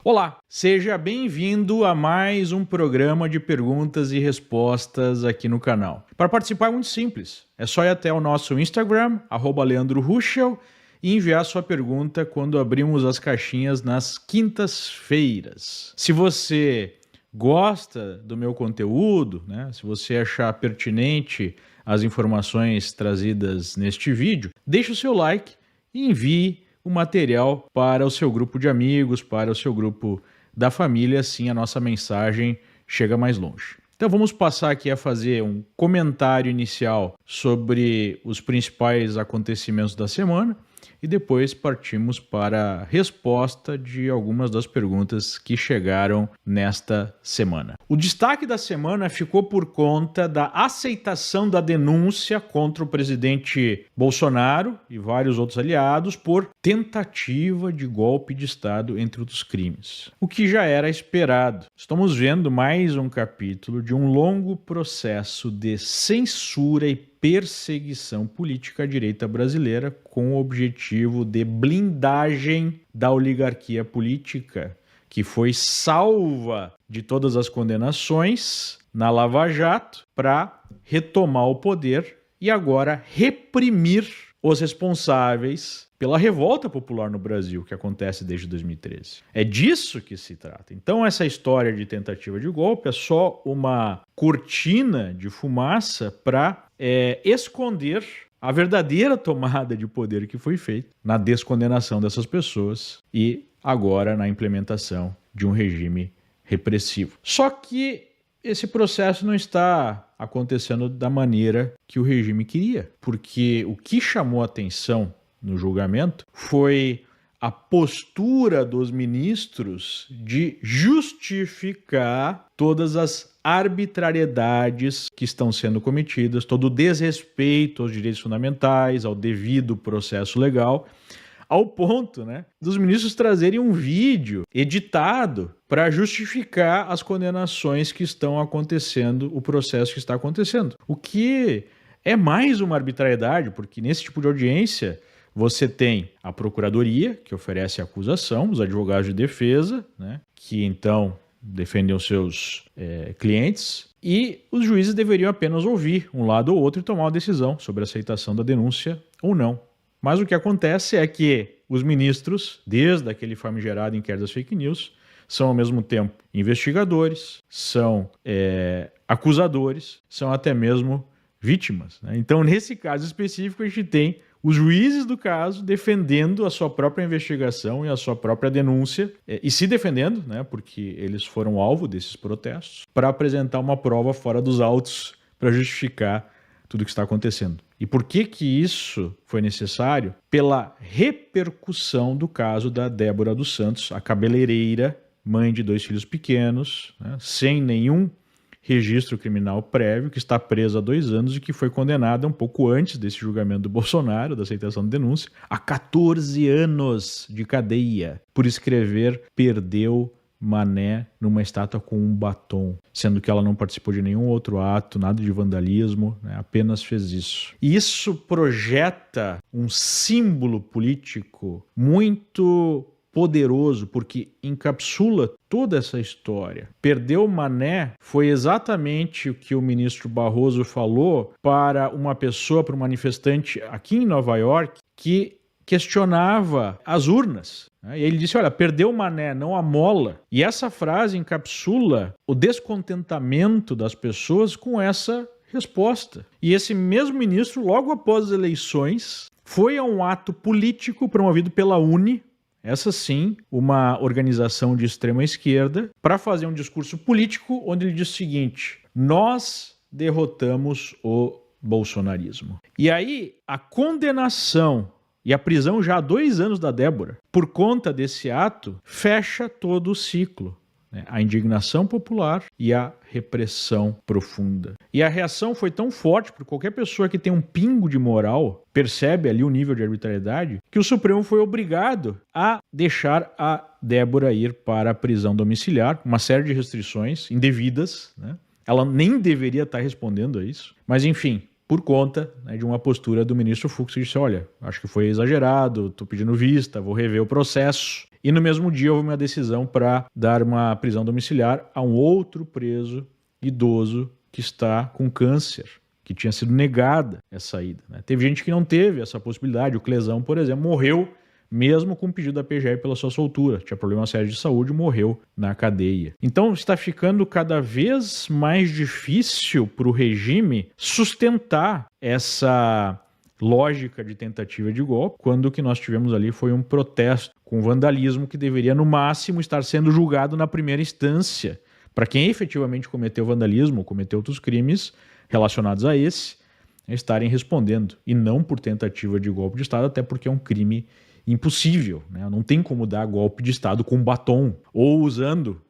Olá, seja bem-vindo a mais um programa de perguntas e respostas aqui no canal. Para participar é muito simples, é só ir até o nosso Instagram, @LeandroRuschel, e enviar sua pergunta quando abrimos as caixinhas nas quintas-feiras. Se você gosta do meu conteúdo, se você achar pertinente as informações trazidas neste vídeo, deixe o seu like e envie o material para o seu grupo de amigos, para o seu grupo da família, assim a nossa mensagem chega mais longe. Então vamos passar aqui a fazer um comentário inicial sobre os principais acontecimentos da semana e depois partimos para a resposta de algumas das perguntas que chegaram nesta semana. O destaque da semana ficou por conta da aceitação da denúncia contra o presidente Bolsonaro e vários outros aliados por tentativa de golpe de Estado, entre outros crimes. O que já era esperado. Estamos vendo mais um capítulo de um longo processo de censura e perseguição política à direita brasileira com o objetivo de blindagem da oligarquia política, que foi salva de todas as condenações na Lava Jato para retomar o poder e agora reprimir os responsáveis pela revolta popular no Brasil, que acontece desde 2013. É disso que se trata. Então essa história de tentativa de golpe é só uma cortina de fumaça para esconder a verdadeira tomada de poder que foi feita na descondenação dessas pessoas e agora na implementação de um regime repressivo. Só que esse processo não está acontecendo da maneira que o regime queria, porque o que chamou a atenção no julgamento foi a postura dos ministros de justificar todas as arbitrariedades que estão sendo cometidas, todo o desrespeito aos direitos fundamentais, ao devido processo legal, ao ponto, dos ministros trazerem um vídeo editado para justificar as condenações que estão acontecendo, o processo que está acontecendo. O que é mais uma arbitrariedade, porque nesse tipo de audiência você tem a procuradoria, que oferece a acusação, os advogados de defesa, que então defendem os seus clientes, e os juízes deveriam apenas ouvir um lado ou outro e tomar uma decisão sobre a aceitação da denúncia ou não. Mas o que acontece é que os ministros, desde aquele famigerado inquérito das fake news, são ao mesmo tempo investigadores, são acusadores, são até mesmo vítimas. Então, nesse caso específico, a gente tem os juízes do caso defendendo a sua própria investigação e a sua própria denúncia e se defendendo, porque eles foram alvo desses protestos, para apresentar uma prova fora dos autos para justificar tudo o que está acontecendo. E por que isso foi necessário? Pela repercussão do caso da Débora dos Santos, a cabeleireira, mãe de 2 filhos pequenos, sem nenhum registro criminal prévio, que está presa há 2 anos e que foi condenada um pouco antes desse julgamento do Bolsonaro, da aceitação da denúncia, a 14 anos de cadeia por escrever "perdeu Mané" numa estátua com um batom, sendo que ela não participou de nenhum outro ato, nada de vandalismo, apenas fez isso. E isso projeta um símbolo político muito poderoso, porque encapsula toda essa história. "Perdeu Mané" foi exatamente o que o ministro Barroso falou para uma pessoa, para um manifestante aqui em Nova York, que questionava as urnas. E ele disse, olha, perdeu Mané, não a mola. E essa frase encapsula o descontentamento das pessoas com essa resposta. E esse mesmo ministro, logo após as eleições, foi a um ato político promovido pela UNE, essa sim, uma organização de extrema esquerda, para fazer um discurso político onde ele diz o seguinte: nós derrotamos o bolsonarismo. E aí, a condenação e a prisão já há 2 anos da Débora, por conta desse ato, fecha todo o ciclo. A indignação popular e a repressão profunda. E a reação foi tão forte, porque qualquer pessoa que tem um pingo de moral percebe ali o nível de arbitrariedade, que o Supremo foi obrigado a deixar a Débora ir para a prisão domiciliar, uma série de restrições indevidas, Ela nem deveria estar respondendo a isso. Mas enfim, por conta, né, de uma postura do ministro Fux, que disse, olha, acho que foi exagerado, estou pedindo vista, vou rever o processo. E no mesmo dia houve uma decisão para dar uma prisão domiciliar a um outro preso idoso que está com câncer, que tinha sido negada essa ida, né? Teve gente que não teve essa possibilidade. O Clesão, por exemplo, morreu mesmo com o pedido da PGR pela sua soltura. Tinha problema sério de saúde, morreu na cadeia. Então está ficando cada vez mais difícil para o regime sustentar essa lógica de tentativa de golpe, quando o que nós tivemos ali foi um protesto com vandalismo que deveria, no máximo, estar sendo julgado na primeira instância. Para quem efetivamente cometeu vandalismo, cometeu outros crimes relacionados a esse, estarem respondendo, e não por tentativa de golpe de Estado, até porque é um crime impossível, né? Não tem como dar golpe de Estado com batom ou usando,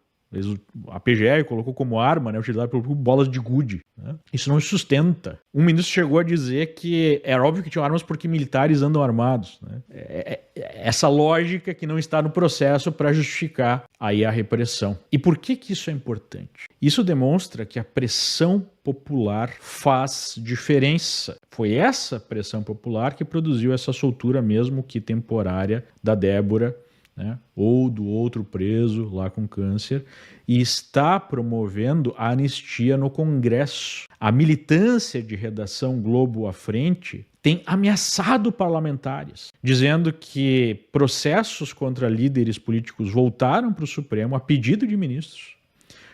a PGR colocou como arma, né, utilizada por bolas de gude, né? Isso não sustenta. Um ministro chegou a dizer que era óbvio que tinham armas porque militares andam armados, né? Essa lógica que não está no processo para justificar aí a repressão. E por que isso é importante? Isso demonstra que a pressão popular faz diferença. Foi essa pressão popular que produziu essa soltura, mesmo que temporária, da Débora, né, ou do outro preso lá com câncer, e está promovendo a anistia no Congresso. A militância de redação Globo à Frente tem ameaçado parlamentares, dizendo que processos contra líderes políticos voltaram para o Supremo a pedido de ministros,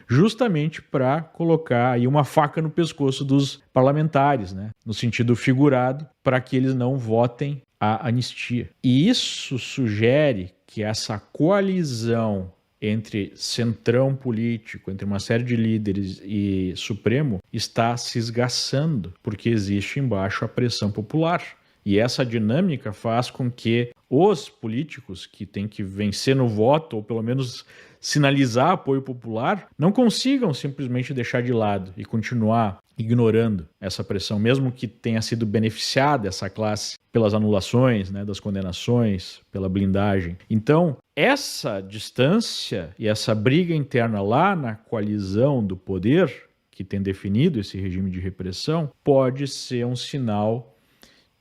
justamente para colocar aí uma faca no pescoço dos parlamentares, né, no sentido figurado, para que eles não votem a anistia. E isso sugere que essa coalizão entre centrão político, entre uma série de líderes e Supremo, está se esgaçando, porque existe embaixo a pressão popular. E essa dinâmica faz com que os políticos que têm que vencer no voto, ou pelo menos sinalizar apoio popular, não consigam simplesmente deixar de lado e continuar ignorando essa pressão, mesmo que tenha sido beneficiada essa classe pelas anulações, né, das condenações, pela blindagem. Então, essa distância e essa briga interna lá na coalizão do poder, que tem definido esse regime de repressão, pode ser um sinal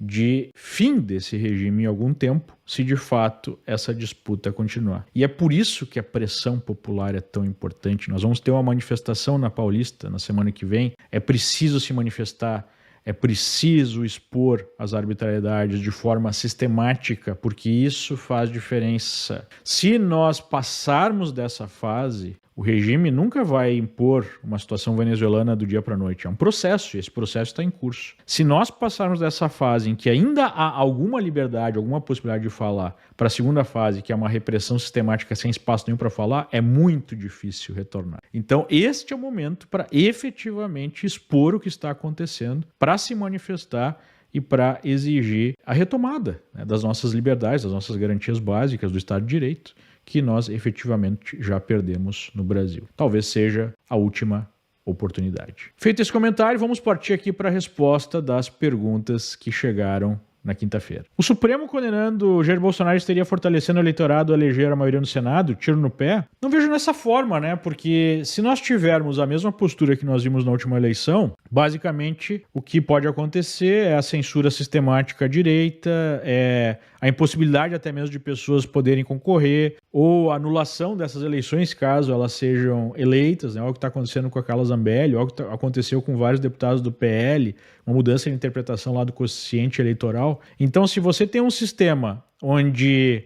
de fim desse regime em algum tempo, se de fato essa disputa continuar. E é por isso que a pressão popular é tão importante. Nós vamos ter uma manifestação na Paulista na semana que vem. É preciso se manifestar, é preciso expor as arbitrariedades de forma sistemática, porque isso faz diferença. Se nós passarmos dessa fase, o regime nunca vai impor uma situação venezuelana do dia para a noite. É um processo, e esse processo está em curso. Se nós passarmos dessa fase em que ainda há alguma liberdade, alguma possibilidade de falar, para a segunda fase, que é uma repressão sistemática sem espaço nenhum para falar, é muito difícil retornar. Então, este é o momento para efetivamente expor o que está acontecendo, para se manifestar e para exigir a retomada, né, das nossas liberdades, das nossas garantias básicas do Estado de Direito, que nós efetivamente já perdemos no Brasil. Talvez seja a última oportunidade. Feito esse comentário, vamos partir aqui para a resposta das perguntas que chegaram na quinta-feira. O Supremo condenando Jair Bolsonaro estaria fortalecendo o eleitorado a eleger a maioria no Senado, tiro no pé? Não vejo dessa forma, né? Porque se nós tivermos a mesma postura que nós vimos na última eleição, basicamente o que pode acontecer é a censura sistemática à direita, é a impossibilidade até mesmo de pessoas poderem concorrer, ou a anulação dessas eleições caso elas sejam eleitas, né? Olha o que está acontecendo com a Carla Zambelli, olha o que aconteceu com vários deputados do PL, uma mudança de interpretação lá do quociente eleitoral. Então, se você tem um sistema onde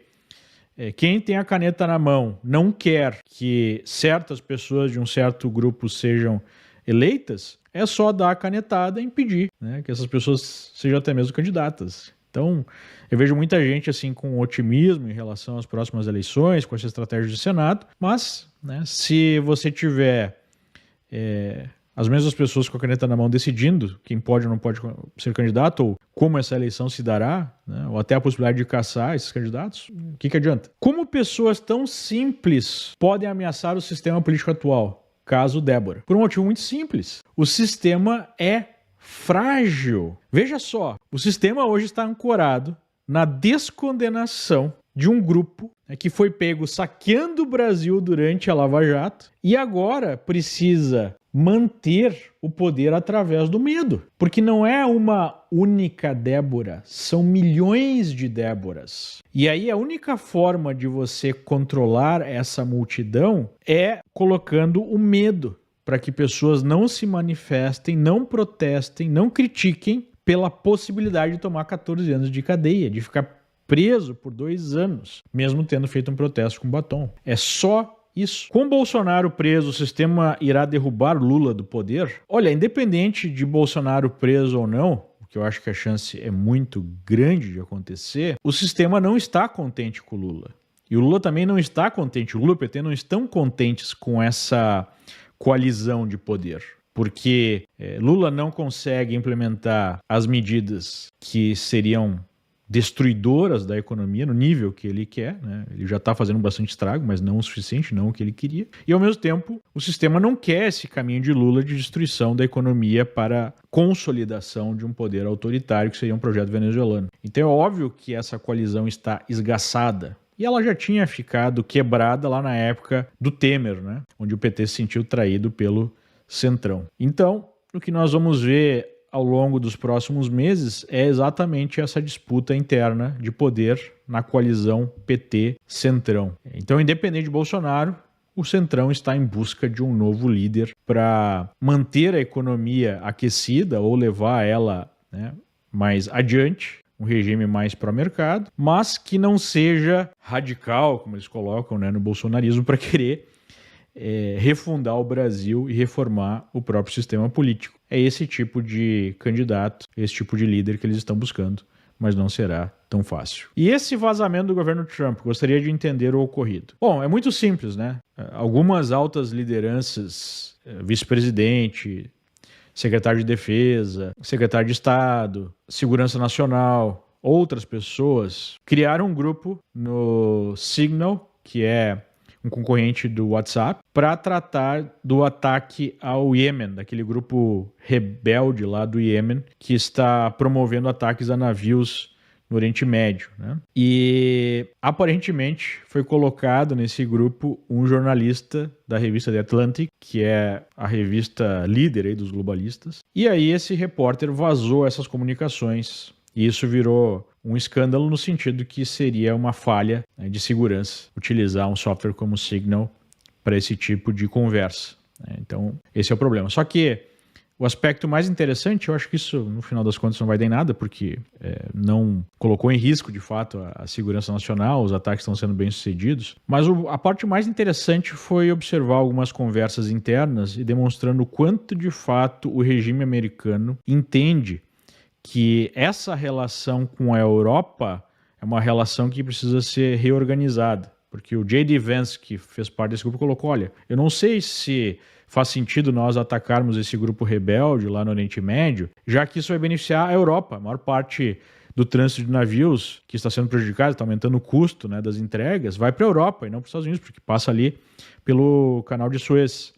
quem tem a caneta na mão não quer que certas pessoas de um certo grupo sejam eleitas, é só dar a canetada e impedir, né, que essas pessoas sejam até mesmo candidatas. Então, eu vejo muita gente assim com otimismo em relação às próximas eleições, com essa estratégia de Senado, mas, né, se você tiver as mesmas pessoas com a caneta na mão decidindo quem pode ou não pode ser candidato, ou como essa eleição se dará, né, ou até a possibilidade de caçar esses candidatos, o que adianta? Como pessoas tão simples podem ameaçar o sistema político atual? Caso Débora. Por um motivo muito simples. O sistema é frágil. Veja só, o sistema hoje está ancorado na descondenação de um grupo que foi pego saqueando o Brasil durante a Lava Jato e agora precisa manter o poder através do medo. Porque não é uma única Débora, são milhões de Déboras. E aí a única forma de você controlar essa multidão é colocando o medo para que pessoas não se manifestem, não protestem, não critiquem pela possibilidade de tomar 14 anos de cadeia, de ficar preso por 2 anos, mesmo tendo feito um protesto com batom. É só isso. Com Bolsonaro preso, o sistema irá derrubar Lula do poder? Olha, independente de Bolsonaro preso ou não, que eu acho que a chance é muito grande de acontecer, o sistema não está contente com o Lula. E o Lula também não está contente, o Lula e o PT não estão contentes com essa coalizão de poder. Porque Lula não consegue implementar as medidas que seriam destruidoras da economia no nível que ele quer, né? Ele já está fazendo bastante estrago, mas não o suficiente, não o que ele queria. E ao mesmo tempo, o sistema não quer esse caminho de Lula de destruição da economia para consolidação de um poder autoritário, que seria um projeto venezuelano. Então é óbvio que essa coalizão está esgaçada. E ela já tinha ficado quebrada lá na época do Temer, né? Onde o PT se sentiu traído pelo Centrão. Então, o que nós vamos ver ao longo dos próximos meses é exatamente essa disputa interna de poder na coalizão PT-Centrão. Então, independente de Bolsonaro, o Centrão está em busca de um novo líder para manter a economia aquecida ou levar ela, né, mais adiante, um regime mais pró-mercado, mas que não seja radical, como eles colocam, né, no bolsonarismo, para querer refundar o Brasil e reformar o próprio sistema político. É esse tipo de candidato, esse tipo de líder que eles estão buscando, mas não será tão fácil. E esse vazamento do governo Trump, gostaria de entender o ocorrido. Bom, é muito simples, né? Algumas altas lideranças, vice-presidente, secretário de Defesa, secretário de Estado, Segurança Nacional, outras pessoas, criaram um grupo no Signal, que é um concorrente do WhatsApp, para tratar do ataque ao Iêmen, daquele grupo rebelde lá do Iêmen, que está promovendo ataques a navios no Oriente Médio, né? E aparentemente foi colocado nesse grupo um jornalista da revista The Atlantic, que é a revista líder aí dos globalistas. E aí esse repórter vazou essas comunicações. E isso virou um escândalo no sentido que seria uma falha, né, de segurança utilizar um software como o Signal para esse tipo de conversa, né? Então, esse é o problema. Só que o aspecto mais interessante, eu acho que isso, no final das contas, não vai dar em nada, porque não colocou em risco, de fato, a segurança nacional, os ataques estão sendo bem-sucedidos. Mas a parte mais interessante foi observar algumas conversas internas e demonstrando o quanto, de fato, o regime americano entende que essa relação com a Europa é uma relação que precisa ser reorganizada. Porque o J.D. Vance, que fez parte desse grupo, colocou, olha, eu não sei se faz sentido nós atacarmos esse grupo rebelde lá no Oriente Médio, já que isso vai beneficiar a Europa. A maior parte do trânsito de navios que está sendo prejudicado, está aumentando o custo, né, das entregas, vai para a Europa e não para os Estados Unidos, porque passa ali pelo canal de Suez.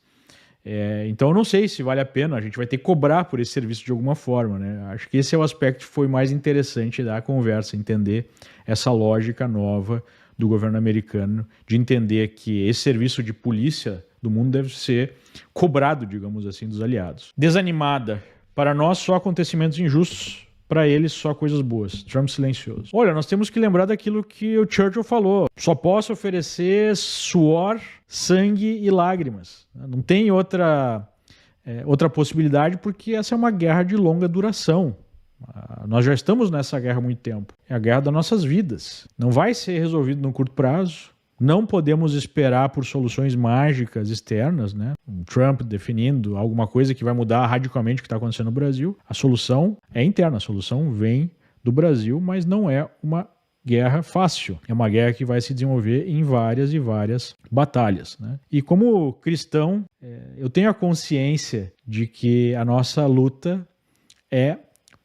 Então eu não sei se vale a pena, a gente vai ter que cobrar por esse serviço de alguma forma, né? Acho que esse é o aspecto que foi mais interessante da conversa, entender essa lógica nova do governo americano, de entender que esse serviço de polícia do mundo deve ser cobrado, digamos assim, dos aliados. Desanimada. Para nós, só acontecimentos injustos. Para eles, só coisas boas. Trump silencioso. Olha, nós temos que lembrar daquilo que o Churchill falou. Só posso oferecer suor, sangue e lágrimas. Não tem outra possibilidade, porque essa é uma guerra de longa duração. Nós já estamos nessa guerra há muito tempo. É a guerra das nossas vidas. Não vai ser resolvido no curto prazo. Não podemos esperar por soluções mágicas externas, né? Um Trump definindo alguma coisa que vai mudar radicalmente o que está acontecendo no Brasil. A solução é interna, a solução vem do Brasil, mas não é uma guerra fácil. É uma guerra que vai se desenvolver em várias e várias batalhas, né? E como cristão, eu tenho a consciência de que a nossa luta é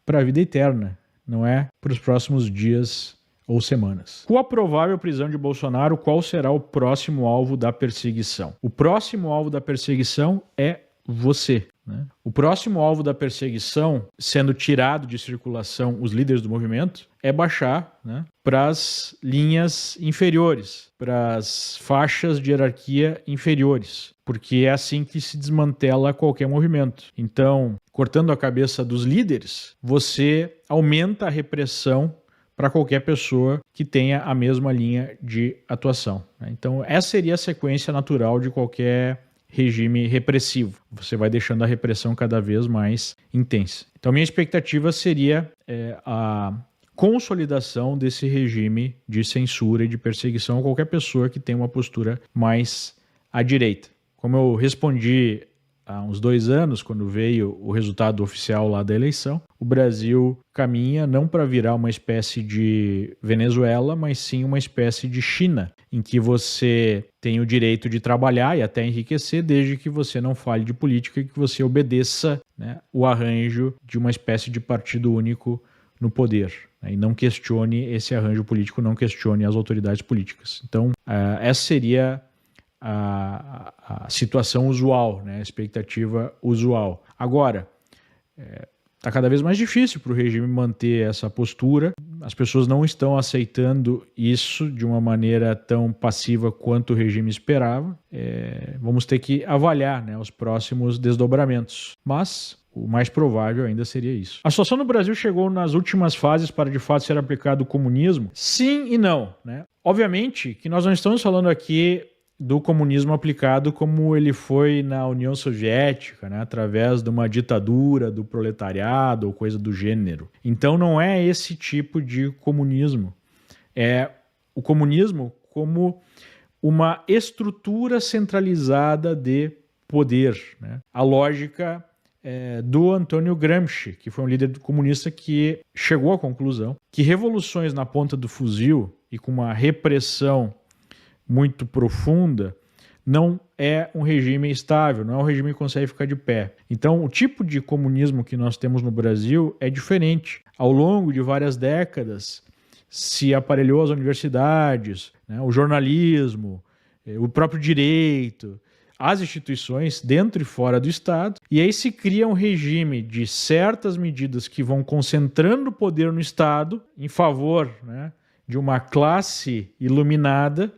para a vida eterna, não é para os próximos dias ou semanas. Com a provável prisão de Bolsonaro, qual será o próximo alvo da perseguição? O próximo alvo da perseguição é você, né? O próximo alvo da perseguição, sendo tirado de circulação os líderes do movimento, é baixar, né, para as linhas inferiores, para as faixas de hierarquia inferiores, porque é assim que se desmantela qualquer movimento. Então, cortando a cabeça dos líderes, você aumenta a repressão para qualquer pessoa que tenha a mesma linha de atuação. Então, essa seria a sequência natural de qualquer regime repressivo. Você vai deixando a repressão cada vez mais intensa. Então, minha expectativa seria a consolidação desse regime de censura e de perseguição a qualquer pessoa que tenha uma postura mais à direita. Como eu respondi há uns 2 anos, quando veio o resultado oficial lá da eleição, o Brasil caminha não para virar uma espécie de Venezuela, mas sim uma espécie de China, em que você tem o direito de trabalhar e até enriquecer, desde que você não fale de política e que você obedeça, né, o arranjo de uma espécie de partido único no poder, né, e não questione esse arranjo político, não questione as autoridades políticas. Então, essa seria a situação usual, né? A expectativa usual. Agora, está cada vez mais difícil para o regime manter essa postura. As pessoas não estão aceitando isso de uma maneira tão passiva quanto o regime esperava. Vamos ter que avaliar, né, os próximos desdobramentos. Mas o mais provável ainda seria isso. A situação no Brasil chegou nas últimas fases para de fato ser aplicado o comunismo? Sim e não, né? Obviamente que nós não estamos falando aqui do comunismo aplicado como ele foi na União Soviética, né, através de uma ditadura do proletariado ou coisa do gênero. Então não é esse tipo de comunismo. É o comunismo como uma estrutura centralizada de poder, né? A lógica do Antônio Gramsci, que foi um líder comunista que chegou à conclusão que revoluções na ponta do fuzil e com uma repressão muito profunda não é um regime estável, não é um regime que consegue ficar de pé. Então, o tipo de comunismo que nós temos no Brasil é diferente. Ao longo de várias décadas, se aparelhou as universidades, né, o jornalismo, o próprio direito, as instituições dentro e fora do Estado, e aí se cria um regime de certas medidas que vão concentrando o poder no Estado em favor, né, de uma classe iluminada,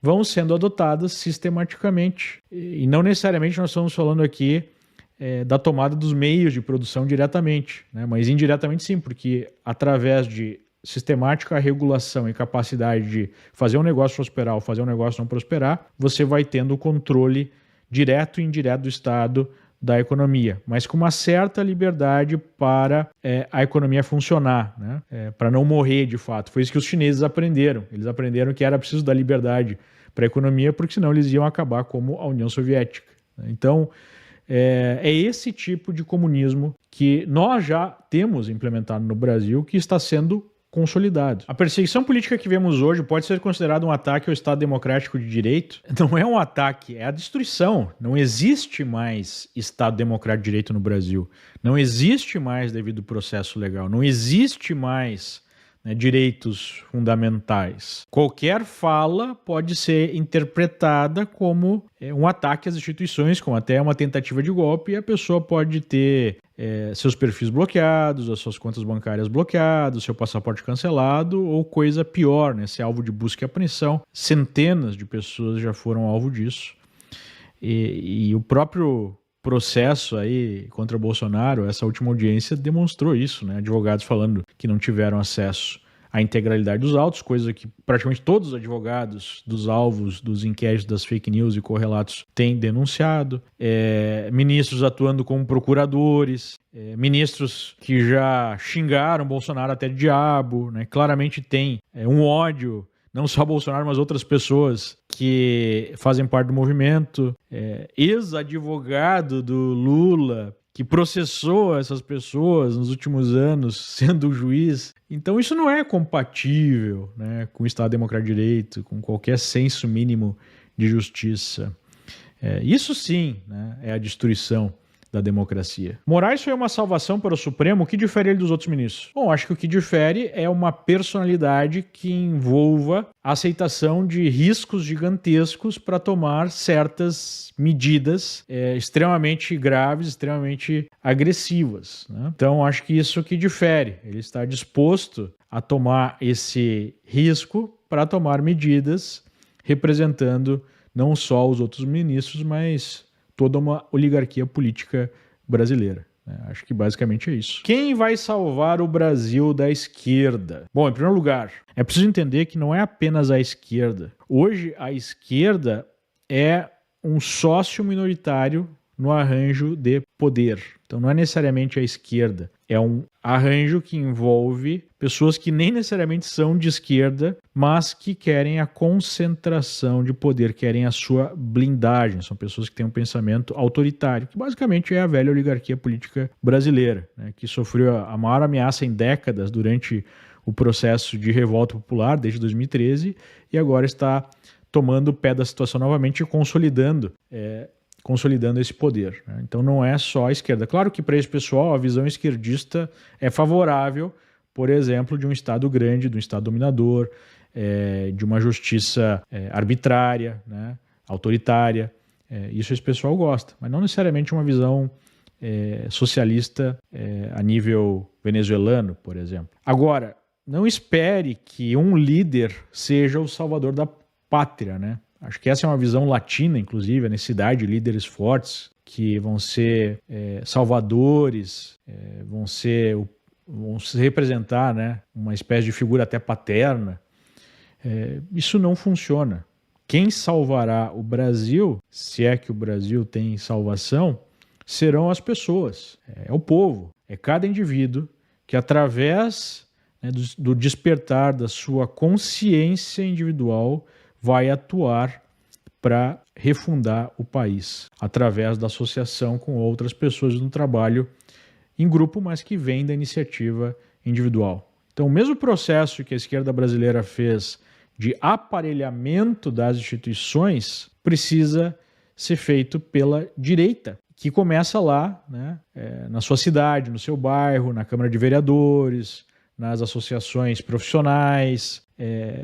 vão sendo adotadas sistematicamente. E não necessariamente nós estamos falando aqui da tomada dos meios de produção diretamente, né? Mas indiretamente sim, porque através de sistemática regulação e capacidade de fazer um negócio prosperar ou fazer um negócio não prosperar, você vai tendo o controle direto e indireto do Estado da economia, mas com uma certa liberdade para a economia funcionar, né? Para não morrer de fato. Foi isso que os chineses aprenderam. Eles aprenderam que era preciso dar liberdade para a economia, porque senão eles iam acabar como a União Soviética. Então, é esse tipo de comunismo que nós já temos implementado no Brasil que está sendo consolidado. A perseguição política que vemos hoje pode ser considerada um ataque ao Estado Democrático de Direito? Não é um ataque, é a destruição. Não existe mais Estado Democrático de Direito no Brasil. Não existe mais devido processo legal. Não existe mais, né, direitos fundamentais. Qualquer fala pode ser interpretada como um ataque às instituições, como até uma tentativa de golpe, e a pessoa pode ter seus perfis bloqueados, as suas contas bancárias bloqueadas, seu passaporte cancelado, ou coisa pior, né, ser alvo de busca e apreensão. Centenas de pessoas já foram alvo disso. E o próprio processo aí contra Bolsonaro, essa última audiência demonstrou isso, né? Advogados falando que não tiveram acesso à integralidade dos autos, coisa que praticamente todos os advogados dos alvos dos inquéritos das fake news e correlatos têm denunciado, ministros atuando como procuradores, ministros que já xingaram Bolsonaro até de diabo, né? Claramente tem um ódio, não só Bolsonaro, mas outras pessoas que fazem parte do movimento, ex-advogado do Lula, que processou essas pessoas nos últimos anos, sendo juiz. Então isso não é compatível, né, com o Estado Democrático de Direito, com qualquer senso mínimo de justiça. Isso sim, né, é a destruição da democracia. Moraes foi uma salvação para o Supremo. O que difere ele dos outros ministros? Bom, acho que o que difere é uma personalidade que envolva a aceitação de riscos gigantescos para tomar certas medidas extremamente graves, extremamente agressivas, né? Então, acho que isso que difere. Ele está disposto a tomar esse risco para tomar medidas representando não só os outros ministros, mas toda uma oligarquia política brasileira. Acho que basicamente é isso. Quem vai salvar o Brasil da esquerda? Bom, em primeiro lugar, é preciso entender que não é apenas a esquerda. Hoje, a esquerda é um sócio minoritário no arranjo de poder. Então, não é necessariamente a esquerda. É um arranjo que envolve pessoas que nem necessariamente são de esquerda, mas que querem a concentração de poder, querem a sua blindagem. São pessoas que têm um pensamento autoritário, que basicamente é a velha oligarquia política brasileira, né, que sofreu a maior ameaça em décadas durante o processo de revolta popular, desde 2013, e agora está tomando o pé da situação novamente e consolidando esse poder. Então não é só a esquerda. Claro que para esse pessoal a visão esquerdista é favorável, por exemplo, de um Estado grande, de um Estado dominador, de uma justiça arbitrária, né, autoritária. Isso esse pessoal gosta, mas não necessariamente uma visão socialista a nível venezuelano, por exemplo. Agora, não espere que um líder seja o salvador da pátria, né? Acho que essa é uma visão latina, inclusive, a necessidade de líderes fortes que vão ser salvadores, vão se representar, né, uma espécie de figura até paterna. Isso não funciona. Quem salvará o Brasil, se é que o Brasil tem salvação, serão as pessoas, é o povo, é cada indivíduo que através, né, do despertar da sua consciência individual vai atuar para refundar o país, através da associação com outras pessoas no trabalho em grupo, mas que vem da iniciativa individual. Então, o mesmo processo que a esquerda brasileira fez de aparelhamento das instituições precisa ser feito pela direita, que começa lá, né, na sua cidade, no seu bairro, na Câmara de Vereadores, nas associações profissionais,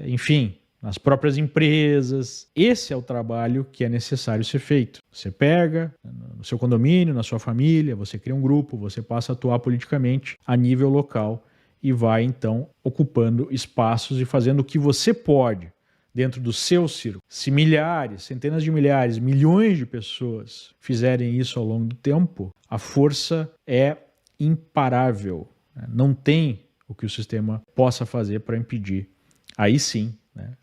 enfim, nas próprias empresas. Esse é o trabalho que é necessário ser feito. Você pega no seu condomínio, na sua família, você cria um grupo, você passa a atuar politicamente a nível local e vai, então, ocupando espaços e fazendo o que você pode dentro do seu círculo. Se milhares, centenas de milhares, milhões de pessoas fizerem isso ao longo do tempo, a força é imparável. Não tem o que o sistema possa fazer para impedir, aí sim,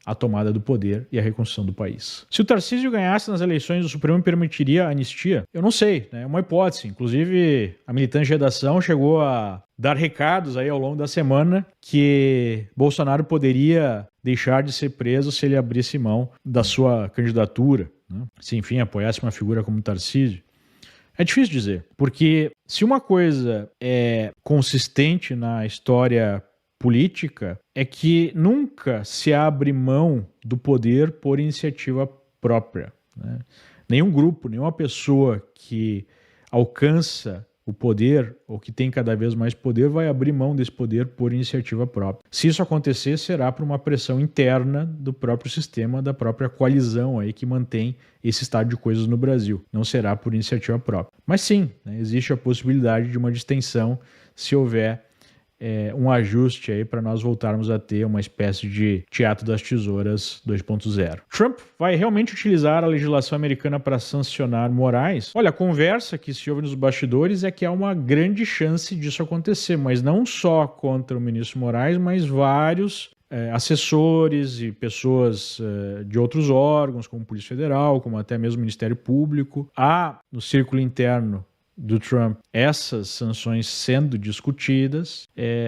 a tomada do poder e a reconstrução do país. Se o Tarcísio ganhasse nas eleições, o Supremo permitiria a anistia? Eu não sei, é uma hipótese. Inclusive, a militante de redação chegou a dar recados aí ao longo da semana que Bolsonaro poderia deixar de ser preso se ele abrisse mão da sua candidatura, né? Se, enfim, apoiasse uma figura como Tarcísio. É difícil dizer, porque se uma coisa é consistente na história política é que nunca se abre mão do poder por iniciativa própria, né? Nenhum grupo, nenhuma pessoa que alcança o poder ou que tem cada vez mais poder vai abrir mão desse poder por iniciativa própria. Se isso acontecer, será por uma pressão interna do próprio sistema, da própria coalizão aí que mantém esse estado de coisas no Brasil. Não será por iniciativa própria. Mas sim, né, existe a possibilidade de uma distensão se houver um ajuste aí para nós voltarmos a ter uma espécie de teatro das tesouras 2.0. Trump vai realmente utilizar a legislação americana para sancionar Moraes? Olha, a conversa que se ouve nos bastidores é que há uma grande chance disso acontecer, mas não só contra o ministro Moraes, mas vários assessores e pessoas de outros órgãos, como Polícia Federal, como até mesmo Ministério Público. Há no círculo interno do Trump essas sanções sendo discutidas,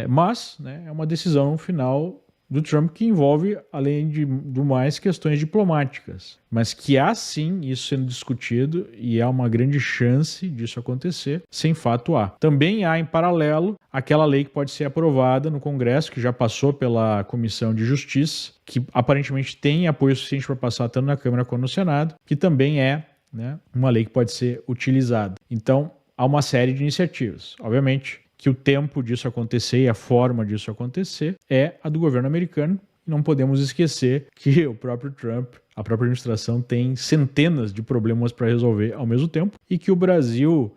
mas, né, é uma decisão final do Trump que envolve, além do mais, questões diplomáticas, mas que há sim isso sendo discutido e há uma grande chance disso acontecer, sem fato há. Também há em paralelo aquela lei que pode ser aprovada no Congresso, que já passou pela Comissão de Justiça, que aparentemente tem apoio suficiente para passar tanto na Câmara quanto no Senado, que também é, né, uma lei que pode ser utilizada. Então, há uma série de iniciativas. Obviamente que o tempo disso acontecer e a forma disso acontecer é a do governo americano. E não podemos esquecer que o próprio Trump, a própria administração, tem centenas de problemas para resolver ao mesmo tempo e que o Brasil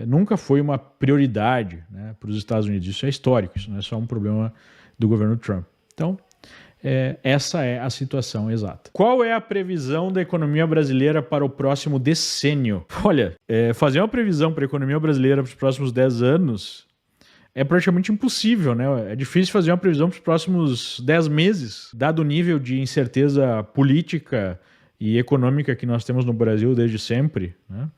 nunca foi uma prioridade, né, para os Estados Unidos. Isso é histórico, isso não é só um problema do governo Trump. Então, essa é a situação exata. Qual é a previsão da economia brasileira para o próximo decênio? Olha, fazer uma previsão para a economia brasileira para os próximos 10 anos é praticamente impossível, né? É difícil fazer uma previsão para os próximos 10 meses, dado o nível de incerteza política e econômica que nós temos no Brasil desde sempre, né?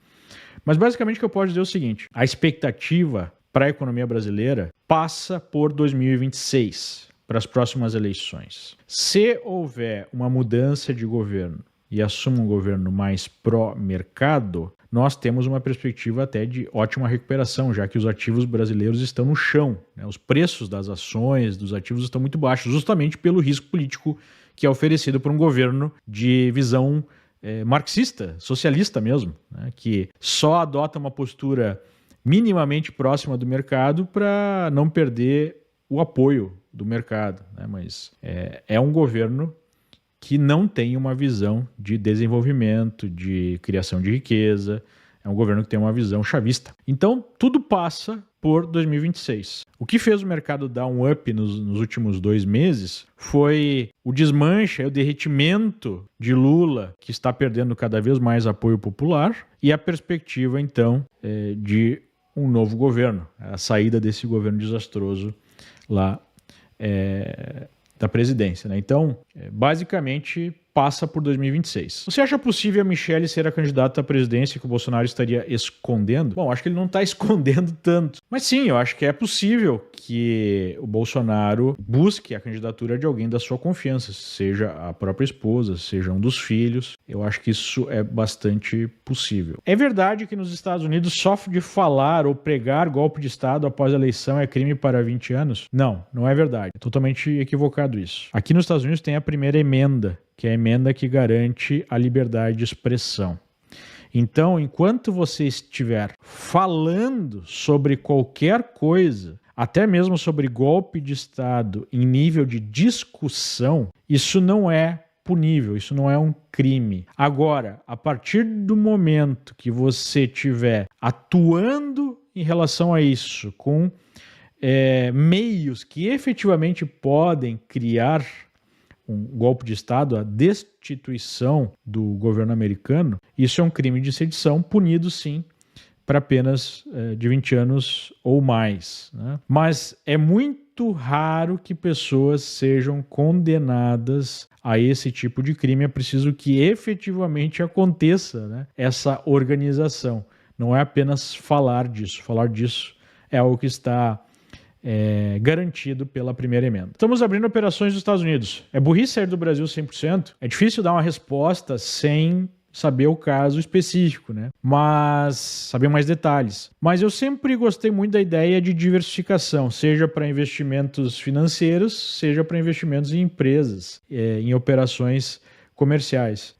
Mas basicamente o que eu posso dizer é o seguinte: a expectativa para a economia brasileira passa por 2026, para as próximas eleições. Se houver uma mudança de governo e assuma um governo mais pró-mercado, nós temos uma perspectiva até de ótima recuperação, já que os ativos brasileiros estão no chão, né? Os preços das ações, dos ativos estão muito baixos, justamente pelo risco político que é oferecido por um governo de visão marxista, socialista mesmo, né? Que só adota uma postura minimamente próxima do mercado para não perder o apoio do mercado, né? Mas é um governo que não tem uma visão de desenvolvimento, de criação de riqueza. É um governo que tem uma visão chavista. Então, tudo passa por 2026. O que fez o mercado dar um up nos últimos 2 meses foi o desmanche, o derretimento de Lula, que está perdendo cada vez mais apoio popular, e a perspectiva, então, de um novo governo, a saída desse governo desastroso lá da presidência, né? Então, basicamente, passa por 2026. Você acha possível a Michelle ser a candidata à presidência que o Bolsonaro estaria escondendo? Bom, acho que ele não está escondendo tanto. Mas sim, eu acho que é possível que o Bolsonaro busque a candidatura de alguém da sua confiança, seja a própria esposa, seja um dos filhos. Eu acho que isso é bastante possível. É verdade que nos Estados Unidos só de falar ou pregar golpe de Estado após a eleição é crime para 20 anos? Não, não é verdade. É totalmente equivocado isso. Aqui nos Estados Unidos tem a primeira emenda, que é a emenda que garante a liberdade de expressão. Então, enquanto você estiver falando sobre qualquer coisa, até mesmo sobre golpe de Estado em nível de discussão, isso não é punível, isso não é um crime. Agora, a partir do momento que você estiver atuando em relação a isso, com meios que efetivamente podem criar um golpe de Estado, a destituição do governo americano, isso é um crime de sedição, punido sim para penas de 20 anos ou mais, né? Mas é muito raro que pessoas sejam condenadas a esse tipo de crime. É preciso que efetivamente aconteça, né, essa organização. Não é apenas falar disso. Falar disso é algo que está garantido pela primeira emenda. Estamos abrindo operações nos Estados Unidos. É burrice sair do Brasil 100%? É difícil dar uma resposta sem saber o caso específico, né? Mas saber mais detalhes. Mas eu sempre gostei muito da ideia de diversificação, seja para investimentos financeiros, seja para investimentos em empresas, em operações comerciais.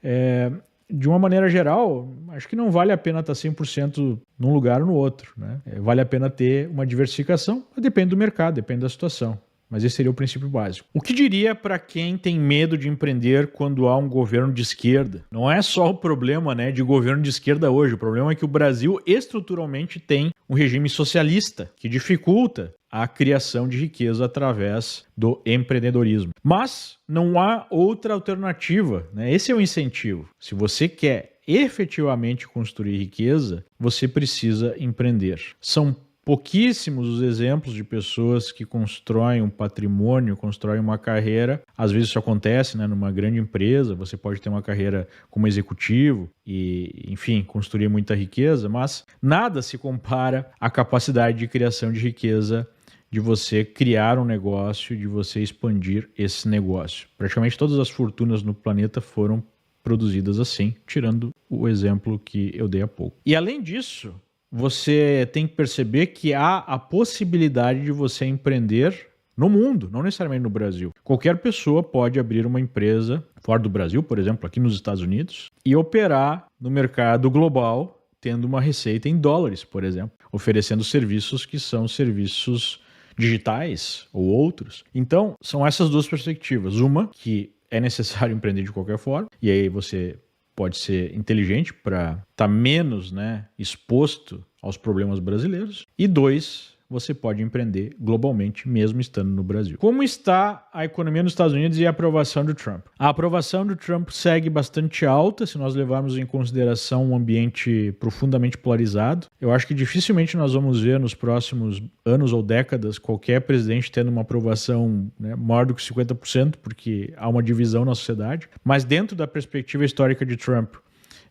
De uma maneira geral, acho que não vale a pena estar 100% num lugar ou no outro, né? Vale a pena ter uma diversificação, depende do mercado, depende da situação. Mas esse seria o princípio básico. O que diria para quem tem medo de empreender quando há um governo de esquerda? Não é só o problema, né, de governo de esquerda hoje. O problema é que o Brasil estruturalmente tem um regime socialista que dificulta a criação de riqueza através do empreendedorismo. Mas não há outra alternativa, né? Esse é o incentivo. Se você quer efetivamente construir riqueza, você precisa empreender. São pouquíssimos os exemplos de pessoas que constroem um patrimônio, constroem uma carreira. Às vezes isso acontece, né, numa grande empresa, você pode ter uma carreira como executivo e, enfim, construir muita riqueza, mas nada se compara à capacidade de criação de riqueza, de você criar um negócio, de você expandir esse negócio. Praticamente todas as fortunas no planeta foram produzidas assim, tirando o exemplo que eu dei há pouco. E além disso, você tem que perceber que há a possibilidade de você empreender no mundo, não necessariamente no Brasil. Qualquer pessoa pode abrir uma empresa fora do Brasil, por exemplo, aqui nos Estados Unidos, e operar no mercado global, tendo uma receita em dólares, por exemplo, oferecendo serviços que são serviços digitais ou outros. Então, são essas duas perspectivas. Uma, que é necessário empreender de qualquer forma, e aí você pode ser inteligente para estar menos, né, exposto aos problemas brasileiros. E 2, você pode empreender globalmente, mesmo estando no Brasil. Como está a economia nos Estados Unidos e a aprovação do Trump? A aprovação do Trump segue bastante alta, se nós levarmos em consideração um ambiente profundamente polarizado. Eu acho que dificilmente nós vamos ver nos próximos anos ou décadas qualquer presidente tendo uma aprovação, né, maior do que 50%, porque há uma divisão na sociedade. Mas dentro da perspectiva histórica de Trump,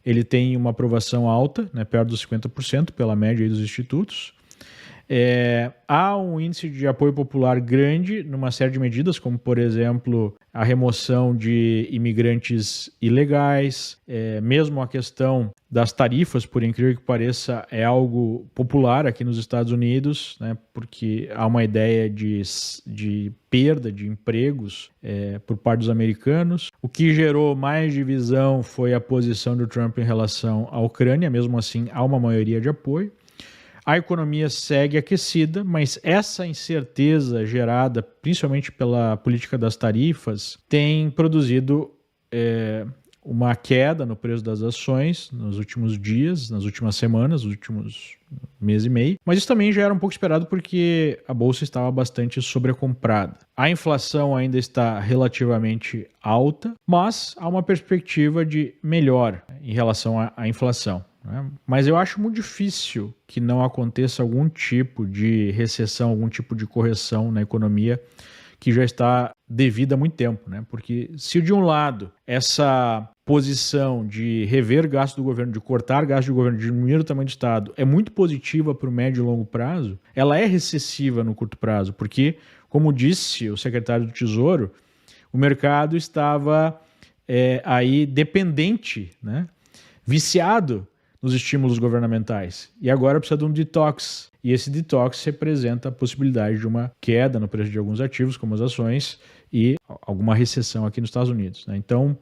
ele tem uma aprovação alta, né, perto dos 50% pela média aí dos institutos. Há um índice de apoio popular grande numa série de medidas, como, por exemplo, a remoção de imigrantes ilegais, mesmo a questão das tarifas, por incrível que pareça, é algo popular aqui nos Estados Unidos, né, porque há uma ideia de perda de empregos por parte dos americanos. O que gerou mais divisão foi a posição do Trump em relação à Ucrânia, mesmo assim há uma maioria de apoio. A economia segue aquecida, mas essa incerteza gerada principalmente pela política das tarifas tem produzido uma queda no preço das ações nos últimos dias, nas últimas semanas, nos últimos mês e meio. Mas isso também já era um pouco esperado porque a bolsa estava bastante sobrecomprada. A inflação ainda está relativamente alta, mas há uma perspectiva de melhora em relação à inflação. Mas eu acho muito difícil que não aconteça algum tipo de recessão, algum tipo de correção na economia que já está devida há muito tempo, né? Porque se de um lado essa posição de rever gasto do governo, de cortar gasto do governo, de diminuir o tamanho do Estado é muito positiva para o médio e longo prazo, ela é recessiva no curto prazo, porque, como disse o secretário do Tesouro, o mercado estava aí dependente, né? Viciado nos estímulos governamentais. E agora precisa de um detox. E esse detox representa a possibilidade de uma queda no preço de alguns ativos, como as ações, e alguma recessão aqui nos Estados Unidos, né? Então,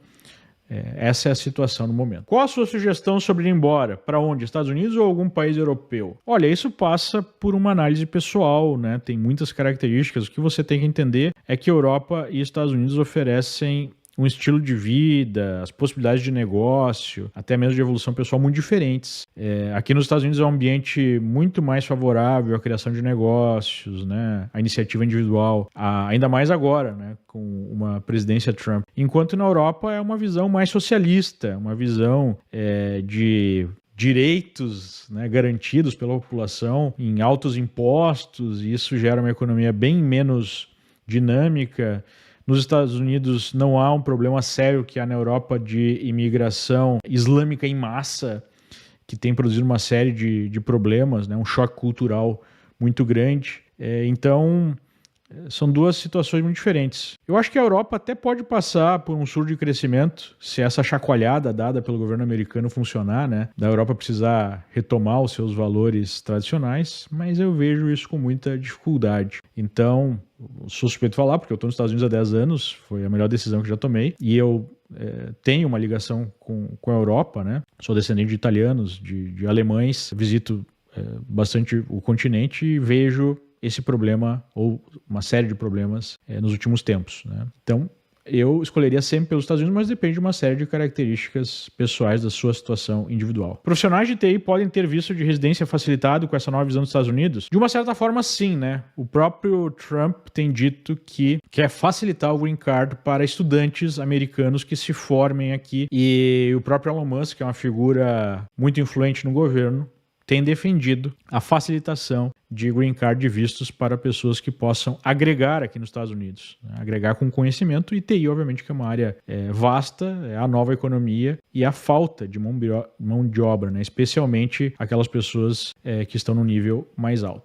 essa é a situação no momento. Qual a sua sugestão sobre ir embora? Para onde? Estados Unidos ou algum país europeu? Olha, isso passa por uma análise pessoal, né? Tem muitas características. O que você tem que entender é que Europa e Estados Unidos oferecem um estilo de vida, as possibilidades de negócio, até mesmo de evolução pessoal muito diferentes. Aqui nos Estados Unidos é um ambiente muito mais favorável à criação de negócios, né, à iniciativa individual, ainda mais agora, né, com uma presidência Trump. Enquanto na Europa é uma visão mais socialista, uma visão de direitos, né, garantidos pela população em altos impostos, e isso gera uma economia bem menos dinâmica. Nos Estados Unidos não há um problema sério que há na Europa de imigração islâmica em massa, que tem produzido uma série de problemas, né? Um choque cultural muito grande. Então, são duas situações muito diferentes. Eu acho que a Europa até pode passar por um surto de crescimento se essa chacoalhada dada pelo governo americano funcionar, né? Da Europa precisar retomar os seus valores tradicionais, mas eu vejo isso com muita dificuldade. Então, sou suspeito de falar, porque eu estou nos Estados Unidos há 10 anos, foi a melhor decisão que já tomei, e eu tenho uma ligação com a Europa, né? Sou descendente de italianos, de alemães, visito bastante o continente e vejo esse problema ou uma série de problemas nos últimos tempos, né? Então, eu escolheria sempre pelos Estados Unidos, mas depende de uma série de características pessoais da sua situação individual. Profissionais de TI podem ter visto de residência facilitado com essa nova visão dos Estados Unidos? De uma certa forma, sim, né? O próprio Trump tem dito que quer facilitar o green card para estudantes americanos que se formem aqui, e o próprio Elon Musk, que é uma figura muito influente no governo, tem defendido a facilitação de green card de vistos para pessoas que possam agregar aqui nos Estados Unidos, né? Agregar com conhecimento, e TI, obviamente, que é uma área vasta, é a nova economia, e a falta de mão de obra, né? Especialmente aquelas pessoas que estão no nível mais alto.